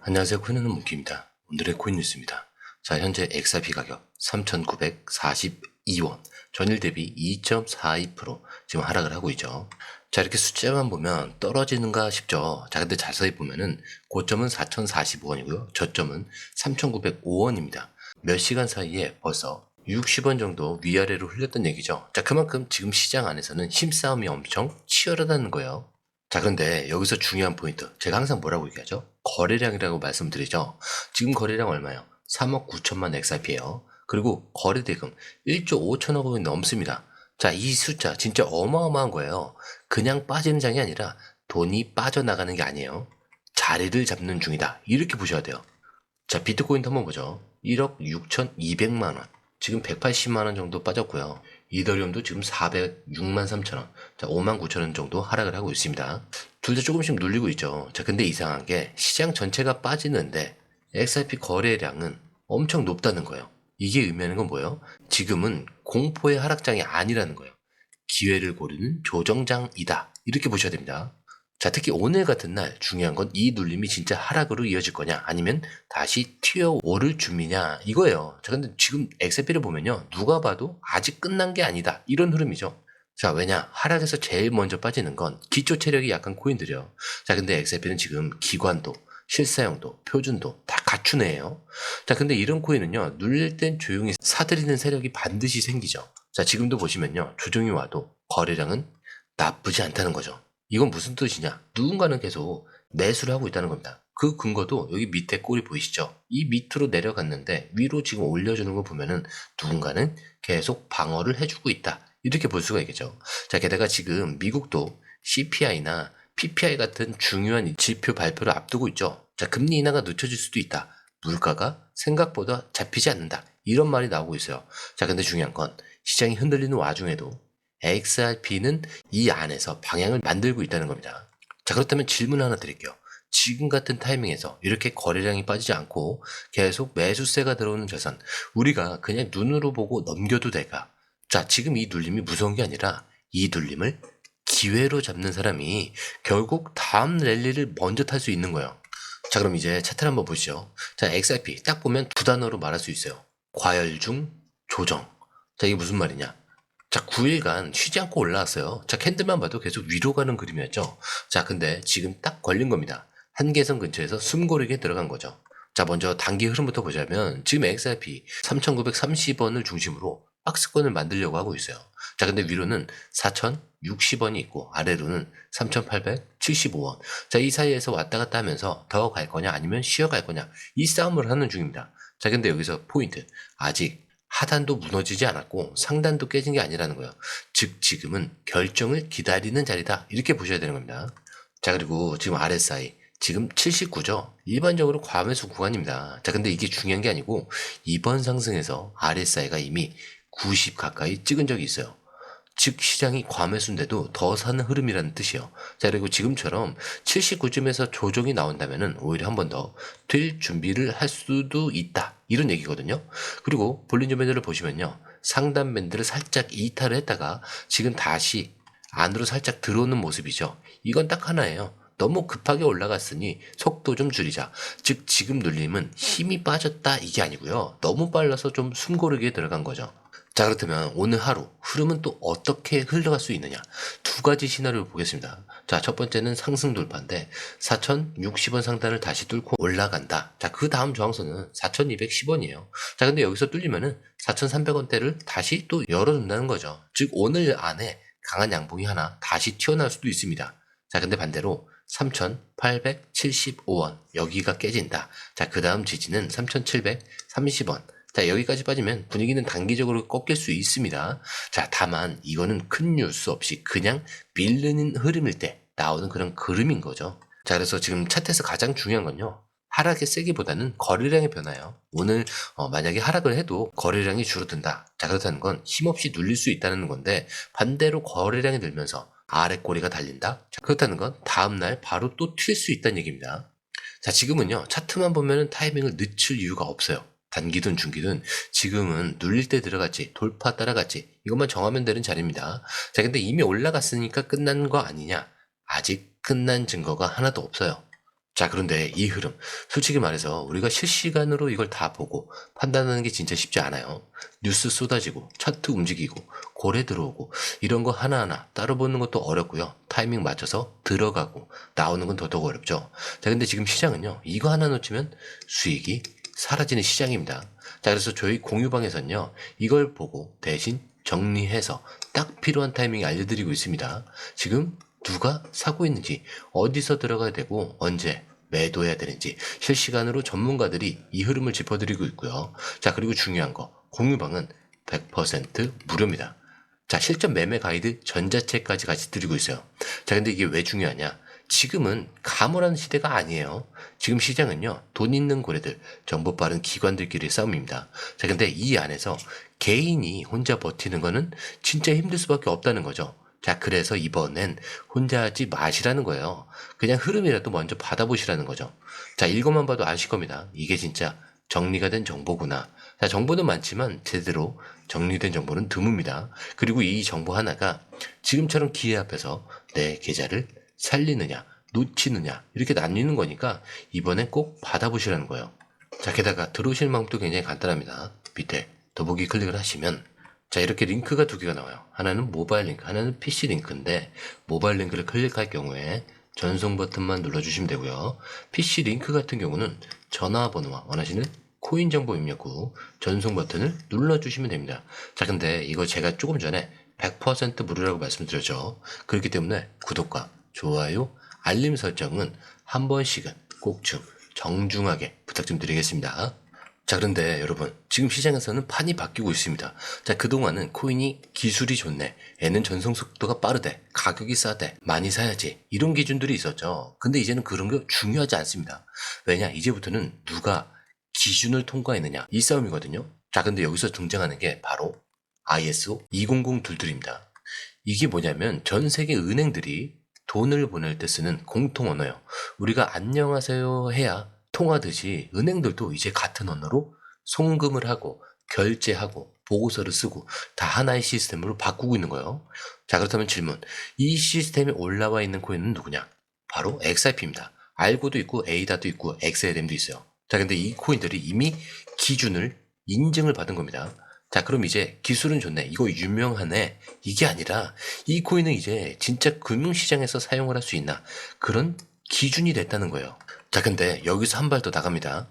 안녕하세요. 코인은 문기입니다. 오늘의 코인 뉴스입니다. 자, 현재 XRP 가격 3,942원, 전일 대비 2.42% 지금 하락을 하고 있죠. 자, 이렇게 숫자만 보면 떨어지는가 싶죠. 자, 근데 자세히 보면은 고점은 4,045원이고요. 저점은 3,905원입니다. 몇 시간 사이에 벌써 60원 정도 위아래로 흘렸던 얘기죠. 자, 그만큼 지금 시장 안에서는 힘싸움이 엄청 치열하다는 거예요. 자, 그런데 여기서 중요한 포인트. 제가 항상 뭐라고 얘기하죠? 거래량이라고 말씀드리죠. 지금 거래량 얼마요? 3억 9천만 XRP예요. 그리고 거래대금 1조 5천억 원이 넘습니다. 자, 이 숫자 진짜 어마어마한 거예요. 그냥 빠지는 장이 아니라 돈이 빠져나가는 게 아니에요. 자리를 잡는 중이다. 이렇게 보셔야 돼요. 자, 비트코인도 한번 보죠. 1억 6,200만 원. 지금 180만 원 정도 빠졌고요. 이더리움도 지금 406만 3천 원. 자, 5만 9천 원 정도 하락을 하고 있습니다. 둘 다 조금씩 눌리고 있죠. 자, 근데 이상한 게 시장 전체가 빠지는데 XRP 거래량은 엄청 높다는 거예요. 이게 의미하는 건 뭐예요? 지금은 공포의 하락장이 아니라는 거예요. 기회를 고르는 조정장이다. 이렇게 보셔야 됩니다. 자, 특히 오늘 같은 날 중요한 건 이 눌림이 진짜 하락으로 이어질 거냐 아니면 다시 튀어오를 준비냐 이거예요. 자, 근데 지금 XRP를 보면요, 누가 봐도 아직 끝난 게 아니다 이런 흐름이죠. 자, 왜냐, 하락에서 제일 먼저 빠지는 건 기초 체력이 약한 코인들이요. 자, 근데 XRP는 지금 기관도 실사용도 표준도 다 갖춘 애예요. 자, 근데 이런 코인은요, 눌릴 땐 조용히 사들이는 세력이 반드시 생기죠. 자, 지금도 보시면요, 조정이 와도 거래량은 나쁘지 않다는 거죠. 이건 무슨 뜻이냐? 누군가는 계속 매수를 하고 있다는 겁니다. 그 근거도 여기 밑에 꼴이 보이시죠? 이 밑으로 내려갔는데 위로 지금 올려주는 거 보면은 누군가는 계속 방어를 해주고 있다. 이렇게 볼 수가 있겠죠. 자, 게다가 지금 미국도 CPI나 PPI 같은 중요한 지표 발표를 앞두고 있죠. 자, 금리 인하가 늦춰질 수도 있다. 물가가 생각보다 잡히지 않는다. 이런 말이 나오고 있어요. 자, 근데 중요한 건 시장이 흔들리는 와중에도 XRP는 이 안에서 방향을 만들고 있다는 겁니다. 자, 그렇다면 질문 하나 드릴게요. 지금 같은 타이밍에서 이렇게 거래량이 빠지지 않고 계속 매수세가 들어오는 자산, 우리가 그냥 눈으로 보고 넘겨도 될까? 자, 지금 이 눌림이 무서운 게 아니라 이 눌림을 기회로 잡는 사람이 결국 다음 랠리를 먼저 탈 수 있는 거예요. 자, 그럼 이제 차트를 한번 보시죠. 자, XRP 딱 보면 두 단어로 말할 수 있어요. 과열중, 조정. 자, 이게 무슨 말이냐? 자, 9일간 쉬지 않고 올라왔어요. 자, 캔들만 봐도 계속 위로 가는 그림이었죠. 자, 근데 지금 딱 걸린 겁니다. 한계선 근처에서 숨고르게 들어간 거죠. 자, 먼저 단기 흐름부터 보자면 지금 XRP 3,930원을 중심으로 박스권을 만들려고 하고 있어요. 자, 근데 위로는 4,060원이 있고 아래로는 3,875원. 자, 이 사이에서 왔다 갔다 하면서 더 갈 거냐 아니면 쉬어갈 거냐 이 싸움을 하는 중입니다. 자, 근데 여기서 포인트. 아직 하단도 무너지지 않았고 상단도 깨진 게 아니라는 거예요. 즉 지금은 결정을 기다리는 자리다. 이렇게 보셔야 되는 겁니다. 자, 그리고 지금 RSI 지금 79죠. 일반적으로 과매수 구간입니다. 자, 근데 이게 중요한 게 아니고 이번 상승에서 RSI가 이미 90 가까이 찍은 적이 있어요. 즉 시장이 과매수인데도 더 사는 흐름이라는 뜻이에요. 자, 그리고 지금처럼 79점에서 조정이 나온다면은 오히려 한 번 더 될 준비를 할 수도 있다. 이런 얘기거든요. 그리고 볼린저 밴드를 보시면요, 상단 밴드를 살짝 이탈을 했다가 지금 다시 안으로 살짝 들어오는 모습이죠. 이건 딱 하나예요. 너무 급하게 올라갔으니 속도 좀 줄이자. 즉 지금 눌림은 힘이 빠졌다 이게 아니고요, 너무 빨라서 좀 숨고르게 들어간 거죠. 자, 그렇다면 오늘 하루 흐름은 또 어떻게 흘러갈 수 있느냐? 두 가지 시나리오를 보겠습니다. 자, 첫 번째는 상승 돌파인데 4,060원 상단을 다시 뚫고 올라간다. 자, 그 다음 저항선은 4,210원이에요. 자, 근데 여기서 뚫리면은 4,300원대를 다시 또 열어준다는 거죠. 즉 오늘 안에 강한 양봉이 하나 다시 튀어나올 수도 있습니다. 자, 근데 반대로 3,875원 여기가 깨진다. 자, 그 다음 지지는 3,730원. 자, 여기까지 빠지면 분위기는 단기적으로 꺾일 수 있습니다. 자, 다만 이거는 큰 뉴스 없이 그냥 밀리는 흐름일 때 나오는 그런 그림인 거죠. 자, 그래서 지금 차트에서 가장 중요한 건요, 하락의 세기보다는 거래량의 변화예요. 오늘 만약에 하락을 해도 거래량이 줄어든다. 자, 그렇다는 건 힘없이 눌릴 수 있다는 건데 반대로 거래량이 늘면서 아래 꼬리가 달린다. 자, 그렇다는 건 다음날 바로 또 튈 수 있다는 얘기입니다. 자, 지금은요, 차트만 보면은 타이밍을 늦출 이유가 없어요. 단기든 중기든 지금은 눌릴 때 들어갔지 돌파 따라갔지 이것만 정하면 되는 자리입니다. 자, 근데 이미 올라갔으니까 끝난 거 아니냐? 아직 끝난 증거가 하나도 없어요. 자, 그런데 이 흐름, 솔직히 말해서 우리가 실시간으로 이걸 다 보고 판단하는 게 진짜 쉽지 않아요. 뉴스 쏟아지고, 차트 움직이고, 고래 들어오고, 이런 거 하나하나 따로 보는 것도 어렵고요. 타이밍 맞춰서 들어가고, 나오는 건 더더욱 어렵죠. 자, 근데 지금 시장은요, 이거 하나 놓치면 수익이 사라지는 시장입니다. 자, 그래서 저희 공유방에서는요, 이걸 보고 대신 정리해서 딱 필요한 타이밍에 알려드리고 있습니다. 지금 누가 사고 있는지, 어디서 들어가야 되고, 언제 매도해야 되는지 실시간으로 전문가들이 이 흐름을 짚어드리고 있고요. 자, 그리고 중요한 거, 공유방은 100% 무료입니다. 자, 실전 매매 가이드 전자책까지 같이 드리고 있어요. 자, 근데 이게 왜 중요하냐? 지금은 가물한 시대가 아니에요. 지금 시장은요, 돈 있는 고래들, 정보 빠른 기관들끼리 싸움입니다. 자, 근데 이 안에서 개인이 혼자 버티는 거는 진짜 힘들 수밖에 없다는 거죠. 자, 그래서 이번엔 혼자 하지 마시라는 거예요. 그냥 흐름이라도 먼저 받아보시라는 거죠. 자, 이것만 봐도 아실 겁니다. 이게 진짜 정리가 된 정보구나. 자, 정보는 많지만 제대로 정리된 정보는 드뭅니다. 그리고 이 정보 하나가 지금처럼 기회 앞에서 내 계좌를 살리느냐, 놓치느냐, 이렇게 나뉘는 거니까 이번엔 꼭 받아보시라는 거예요. 자, 게다가 들어오실 방법도 굉장히 간단합니다. 밑에 더보기 클릭을 하시면 자, 이렇게 링크가 두 개가 나와요. 하나는 모바일 링크, 하나는 PC 링크인데 모바일 링크를 클릭할 경우에 전송 버튼만 눌러주시면 되고요. PC 링크 같은 경우는 전화번호와 원하시는 코인 정보 입력 후 전송 버튼을 눌러주시면 됩니다. 자, 근데 이거 제가 조금 전에 100% 무료라고 말씀드렸죠. 그렇기 때문에 구독과 좋아요, 알림 설정은 한 번씩은 꼭 좀 정중하게 부탁 좀 드리겠습니다. 자, 그런데 여러분, 지금 시장에서는 판이 바뀌고 있습니다. 자, 그동안은 코인이 기술이 좋네, 얘는 전송 속도가 빠르대, 가격이 싸대, 많이 사야지, 이런 기준들이 있었죠. 근데 이제는 그런 게 중요하지 않습니다. 왜냐, 이제부터는 누가 기준을 통과했느냐, 이 싸움이거든요. 자, 근데 여기서 등장하는 게 바로 ISO 200둘들입니다. 이게 뭐냐면 전 세계 은행들이 돈을 보낼 때 쓰는 공통 언어예요. 우리가 안녕하세요 해야 통하듯이 은행들도 이제 같은 언어로 송금을 하고 결제하고 보고서를 쓰고 다 하나의 시스템으로 바꾸고 있는 거예요. 자, 그렇다면 질문. 이 시스템에 올라와 있는 코인은 누구냐? 바로 XRP입니다. 알고도 있고 에이다도 있고 XLM도 있어요. 자, 근데 이 코인들이 이미 기준을 인증을 받은 겁니다. 자, 그럼 이제 기술은 좋네, 이거 유명하네, 이게 아니라 이 코인은 이제 진짜 금융시장에서 사용을 할 수 있나, 그런 기준이 됐다는 거예요. 자, 근데 여기서 한 발 더 나갑니다.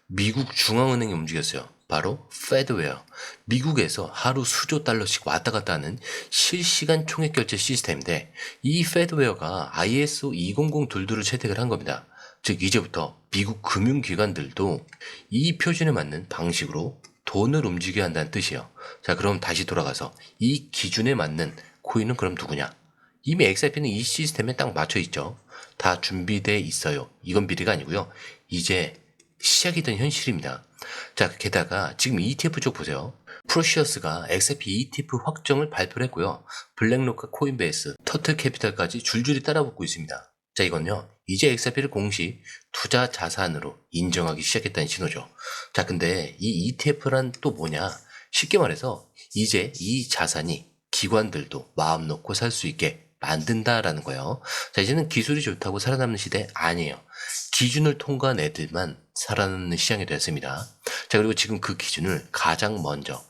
미국 중앙은행이 움직였어요. 바로 페드웨어. 미국에서 하루 수조 달러씩 왔다 갔다 하는 실시간 총액 결제 시스템인데 이 페드웨어가 ISO 20022를 채택을 한 겁니다. 즉 이제부터 미국 금융기관들도 이 표준에 맞는 방식으로 돈을 움직여야 한다는 뜻이에요. 자, 그럼 다시 돌아가서 이 기준에 맞는 코인은 그럼 누구냐? 이미 XRP는 이 시스템에 딱 맞춰 있죠. 다 준비돼 있어요. 이건 미래가 아니고요. 이제 시작이 된 현실입니다. 자, 게다가 지금 ETF 쪽 보세요. 프로시어스가 XRP ETF 확정을 발표를 했고요. 블랙로크, 코인베이스, 터틀 캐피탈까지 줄줄이 따라붙고 있습니다. 자, 이건요, 이제 XRP를 공식 투자 자산으로 인정하기 시작했다는 신호죠. 자, 근데 이 ETF란 또 뭐냐? 쉽게 말해서 이제 이 자산이 기관들도 마음 놓고 살 수 있게 만든다라는 거예요. 자, 이제는 기술이 좋다고 살아남는 시대 아니에요. 기준을 통과한 애들만 살아남는 시장이 됐습니다. 자, 그리고 지금 그 기준을 가장 먼저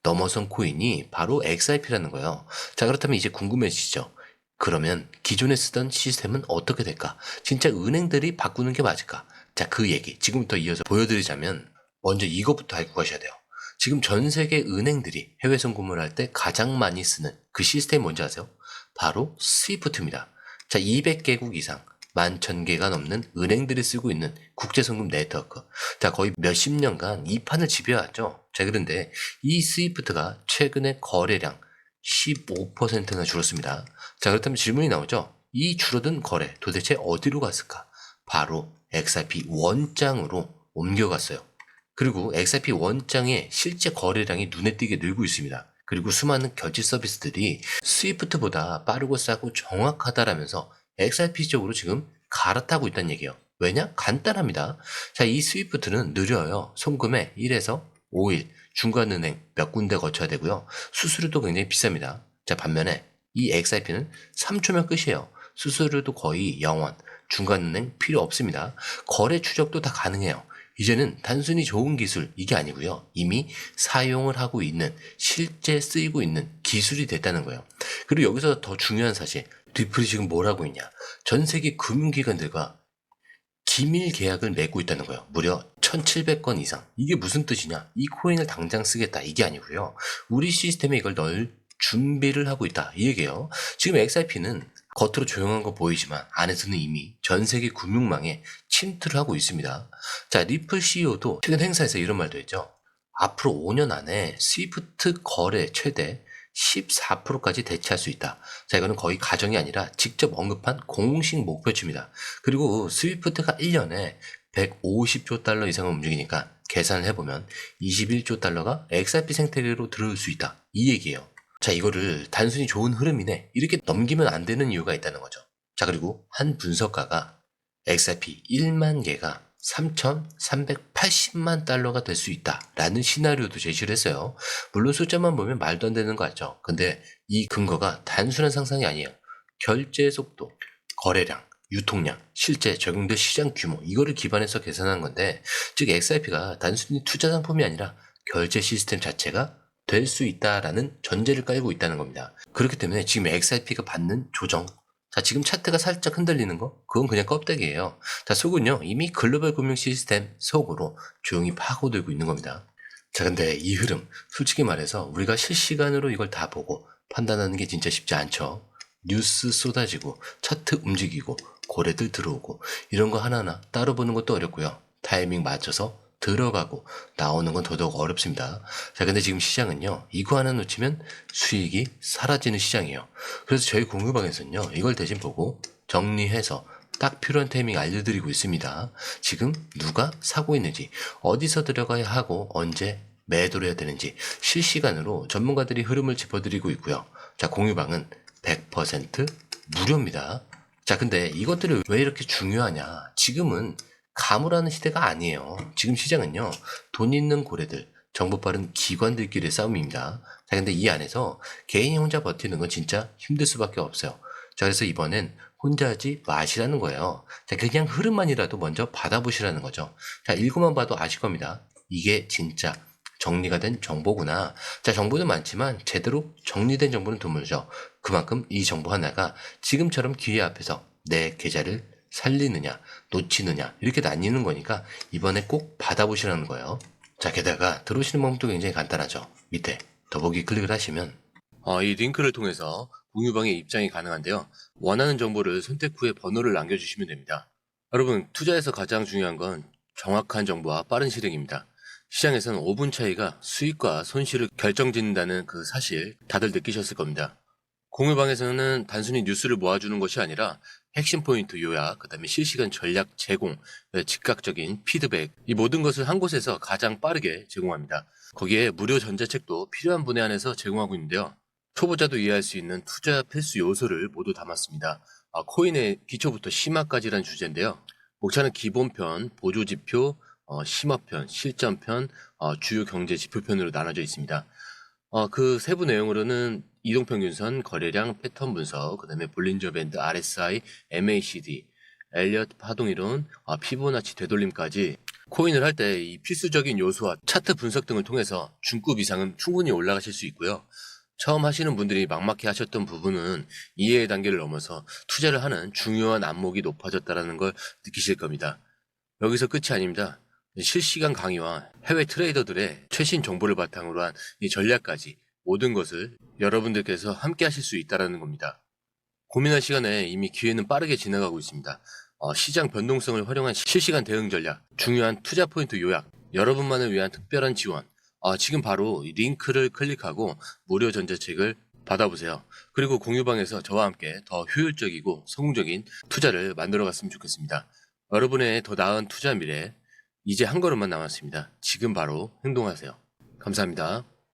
넘어선 코인이 바로 XRP라는 거예요. 자, 그렇다면 이제 궁금해지죠. 그러면 기존에 쓰던 시스템은 어떻게 될까? 진짜 은행들이 바꾸는 게 맞을까? 자, 그 얘기 지금부터 이어서 보여드리자면 먼저 이것부터 알고 가셔야 돼요. 지금 전 세계 은행들이 해외 송금을 할 때 가장 많이 쓰는 그 시스템이 뭔지 아세요? 바로 스위프트입니다. 자, 200개국 이상 11,000개가 넘는 은행들이 쓰고 있는 국제송금 네트워크. 자, 거의 몇십 년간 이 판을 지배해왔죠. 자, 그런데 이 스위프트가 최근에 거래량 15%나 줄었습니다. 자, 그렇다면 질문이 나오죠. 이 줄어든 거래 도대체 어디로 갔을까? 바로 XRP 원장으로 옮겨갔어요. 그리고 XRP 원장의 실제 거래량이 눈에 띄게 늘고 있습니다. 그리고 수많은 결제 서비스들이 스위프트보다 빠르고 싸고 정확하다라면서 XRP 쪽으로 지금 갈아타고 있다는 얘기예요. 왜냐? 간단합니다. 자, 이 스위프트는 느려요. 송금에 1에서 5일, 중간은행 몇 군데 거쳐야 되고요. 수수료도 굉장히 비쌉니다. 자, 반면에 이 XRP는 3초면 끝이에요. 수수료도 거의 0원. 중간은행 필요 없습니다. 거래 추적도 다 가능해요. 이제는 단순히 좋은 기술 이게 아니고요. 이미 사용을 하고 있는 실제 쓰이고 있는 기술이 됐다는 거예요. 그리고 여기서 더 중요한 사실, 리플이 지금 뭘 하고 있냐. 전 세계 금융기관들과 기밀 계약을 맺고 있다는 거예요. 무려 1700건 이상. 이게 무슨 뜻이냐? 이 코인을 당장 쓰겠다 이게 아니고요. 우리 시스템에 이걸 넣을 준비를 하고 있다 이 얘기예요. 지금 XRP는 겉으로 조용한 거 보이지만 안에서는 이미 전 세계 금융망에 침투를 하고 있습니다. 자, 리플 CEO도 최근 행사에서 이런 말도 했죠. 앞으로 5년 안에 스위프트 거래 최대 14%까지 대체할 수 있다. 자, 이거는 거의 가정이 아니라 직접 언급한 공식 목표치입니다. 그리고 스위프트가 1년에 150조 달러 이상을 움직이니까 계산을 해보면 21조 달러가 XRP 생태계로 들어올 수 있다. 이 얘기예요. 자, 이거를 단순히 좋은 흐름이네 이렇게 넘기면 안 되는 이유가 있다는 거죠. 자, 그리고 한 분석가가 XRP 1만 개가 3,380만 달러가 될 수 있다라는 시나리오도 제시를 했어요. 물론 숫자만 보면 말도 안 되는 거 같죠. 근데 이 근거가 단순한 상상이 아니에요. 결제 속도, 거래량, 유통량, 실제 적용될 시장 규모 이거를 기반해서 계산한 건데, 즉 XRP가 단순히 투자 상품이 아니라 결제 시스템 자체가 될 수 있다라는 전제를 깔고 있다는 겁니다. 그렇기 때문에 지금 XRP가 받는 조정, 자, 지금 차트가 살짝 흔들리는 거? 그건 그냥 껍데기예요. 자, 속은요, 이미 글로벌 금융 시스템 속으로 조용히 파고들고 있는 겁니다. 자, 근데 이 흐름, 솔직히 말해서 우리가 실시간으로 이걸 다 보고 판단하는 게 진짜 쉽지 않죠. 뉴스 쏟아지고, 차트 움직이고, 거래들 들어오고, 이런 거 하나하나 따로 보는 것도 어렵고요. 타이밍 맞춰서 들어가고 나오는 건 더더욱 어렵습니다. 자, 근데 지금 시장은요, 이거 하나 놓치면 수익이 사라지는 시장이에요. 그래서 저희 공유방에서는요, 이걸 대신 보고 정리해서 딱 필요한 타이밍 알려드리고 있습니다. 지금 누가 사고 있는지, 어디서 들어가야 하고 언제 매도를 해야 되는지 실시간으로 전문가들이 흐름을 짚어드리고 있고요. 자, 공유방은 100% 무료입니다. 자, 근데 이것들이 왜 이렇게 중요하냐? 지금은 가물하는 시대가 아니에요. 지금 시장은요, 돈 있는 고래들, 정보 빠른 기관들끼리의 싸움입니다. 자, 근데 이 안에서 개인이 혼자 버티는 건 진짜 힘들 수밖에 없어요. 자, 그래서 이번엔 혼자 하지 마시라는 거예요. 자, 그냥 흐름만이라도 먼저 받아보시라는 거죠. 자, 읽고만 봐도 아실 겁니다. 이게 진짜 정리가 된 정보구나. 자, 정보는 많지만 제대로 정리된 정보는 드물죠. 그만큼 이 정보 하나가 지금처럼 기회 앞에서 내 계좌를 살리느냐 놓치느냐 이렇게 나뉘는 거니까 이번에 꼭 받아보시라는 거예요. 자, 게다가 들어오시는 방법도 굉장히 간단하죠. 밑에 더보기 클릭을 하시면 이 링크를 통해서 공유방에 입장이 가능한데요. 원하는 정보를 선택 후에 번호를 남겨주시면 됩니다. 여러분, 투자에서 가장 중요한 건 정확한 정보와 빠른 실행입니다. 시장에서는 5분 차이가 수익과 손실을 결정짓는다는 그 사실 다들 느끼셨을 겁니다. 공유방에서는 단순히 뉴스를 모아주는 것이 아니라 핵심 포인트 요약, 그 다음에 실시간 전략 제공, 즉각적인 피드백, 이 모든 것을 한 곳에서 가장 빠르게 제공합니다. 거기에 무료 전자책도 필요한 분에 한해서 제공하고 있는데요. 초보자도 이해할 수 있는 투자 필수 요소를 모두 담았습니다. 코인의 기초부터 심화까지란 주제인데요. 목차는 기본편, 보조지표, 심화편, 실전편, 주요 경제 지표편으로 나눠져 있습니다. 그 세부 내용으로는 이동평균선, 거래량, 패턴 분석, 그 다음에 볼린저 밴드, RSI, MACD, 엘리엇 파동이론, 피보나치 되돌림까지 코인을 할 때 이 필수적인 요소와 차트 분석 등을 통해서 중급 이상은 충분히 올라가실 수 있고요. 처음 하시는 분들이 막막해 하셨던 부분은 이해의 단계를 넘어서 투자를 하는 중요한 안목이 높아졌다는 걸 느끼실 겁니다. 여기서 끝이 아닙니다. 실시간 강의와 해외 트레이더들의 최신 정보를 바탕으로 한 이 전략까지 모든 것을 여러분들께서 함께 하실 수 있다는 겁니다. 고민할 시간에 이미 기회는 빠르게 지나가고 있습니다. 시장 변동성을 활용한 실시간 대응 전략, 중요한 투자 포인트 요약, 여러분만을 위한 특별한 지원, 지금 바로 이 링크를 클릭하고 무료 전자책을 받아보세요. 그리고 공유방에서 저와 함께 더 효율적이고 성공적인 투자를 만들어 갔으면 좋겠습니다. 여러분의 더 나은 투자 미래, 이제 한 걸음만 남았습니다. 지금 바로 행동하세요. 감사합니다.